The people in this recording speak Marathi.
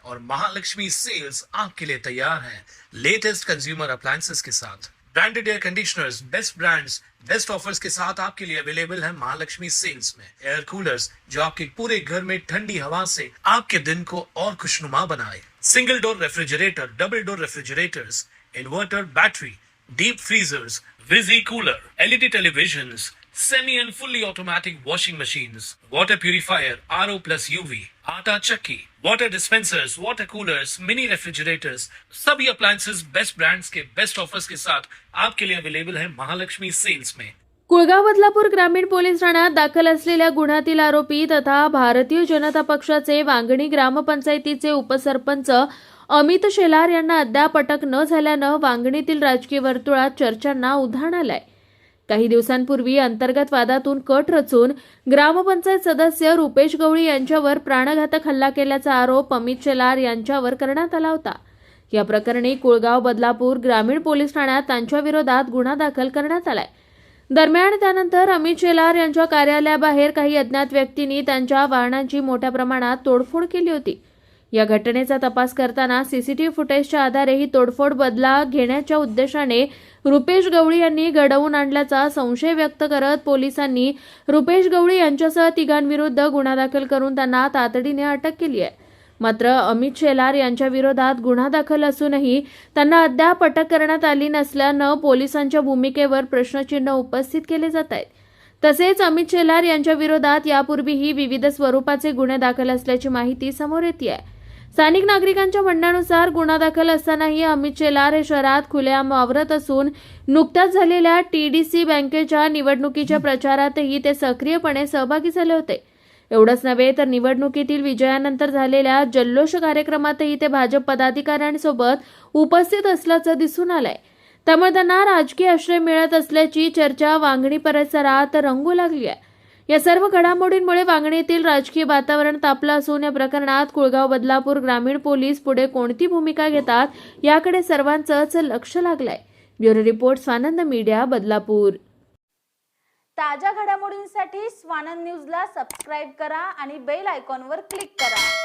और महालक्ष्मी सेल्स आपके लिए तैयार है लेटेस्ट कंज्यूमर अप्लायंसेस के साथ। Branded air conditioners, best brands, best offers के साथ आपके लिए अवेलेबल है महालक्ष्मी सेल्स में। एयर कूलर्स जो आपके पूरे घर में ठंडी हवा से आपके दिन को और खुशनुमा बनाए। Single door refrigerator, double door refrigerators, inverter battery, deep freezers, visi cooler, LED televisions, semi and fully automatic washing machines, water purifier, RO plus UV, आटा चक्की, water dispensers, water coolers, mini refrigerators, सभी appliances बेस्ट ब्रांड्स के बेस्ट ऑफर्स के साथ आपके लिए अवेलेबल है महालक्ष्मी सेल्स में। कुळगाव बदलापूर ग्रामीण पोलीस ठाण्यात दाखल असलेल्या गुन्ह्यातील आरोपी तथा भारतीय जनता पक्षाचे वांगणी ग्रामपंचायतीचे उपसरपंच अमित शेलार यांना अद्याप अटक न झाल्यानं वांगणीतील राजकीय वर्तुळात चर्चांना उधाण आलंय। काही दिवसांपूर्वी अंतर्गत वादातून कट रचून ग्रामपंचायत सदस्य रुपेश गवळी यांच्यावर प्राणघातक हल्ला केल्याचा आरोप अमित शेलार यांच्यावर करण्यात आला होता। या प्रकरणी कुळगाव बदलापूर ग्रामीण पोलीस ठाण्यात त्यांच्या विरोधात गुन्हा दाखल करण्यात आलाय। दरम्यान त्यानंतर अमित शेलार यांच्या कार्यालयाबाहेर काही अज्ञात व्यक्तींनी त्यांच्या वाहनांची मोठ्या प्रमाणात तोडफोड केली होती। या घटनेचा तपास करताना सीसीटीव्ही फुटेजच्या आधारे ही तोडफोड बदला घेण्याच्या उद्देशाने रुपेश गवळी यांनी घडवून आणल्याचा संशय व्यक्त करत पोलिसांनी रुपेश गवळी यांच्यासह तिघांविरुद्ध गुन्हा दाखल करून त्यांना तातडीने अटक केली आहे। मात्र अमित शेलार यांच्या विरोधात गुन्हा दाखल असूनही त्यांना अद्याप अटक करण्यात आली नसल्यानं पोलिसांच्या भूमिकेवर प्रश्नचिन्ह उपस्थित केले जात आहेत। तसेच अमित शेलार यांच्या विरोधात यापूर्वीही विविध स्वरूपाचे गुन्हे दाखल असल्याची माहिती समोर येते आहे। स्थानिक नागरिकांच्या म्हणण्यानुसार गुन्हा दाखल असतानाही अमित शेलार हे शहरात खुलेआम वावरत असून नुकत्याच झालेल्या टीडीसी बँकेच्या निवडणुकीच्या प्रचारातही ते सक्रियपणे सहभागी झाले होते। एवढंच नव्हे तर निवडणुकीतील विजयानंतर झालेल्या जल्लोष कार्यक्रमातही ते भाजप पदाधिकाऱ्यांसोबत उपस्थित असल्याचं दिसून आलंय। त्यामुळे त्यांना राजकीय आश्रय मिळत असल्याची चर्चा वांगणी परिसरात रंगू लागली आहे। या सर्व घडामोडींमुळे वांगणीतील राजकीय वातावरण तापलं असून या प्रकरणात कुळगाव बदलापूर ग्रामीण पोलीस पुढे कोणती भूमिका घेतात याकडे सर्वांचंच लक्ष लागलंय। Bureau report Swanand media Badlapur. ताज्या घडामोडींसाठी स्वानंद न्यूजला सबस्क्राइब करा आणि बेल आयकॉनवर क्लिक करा।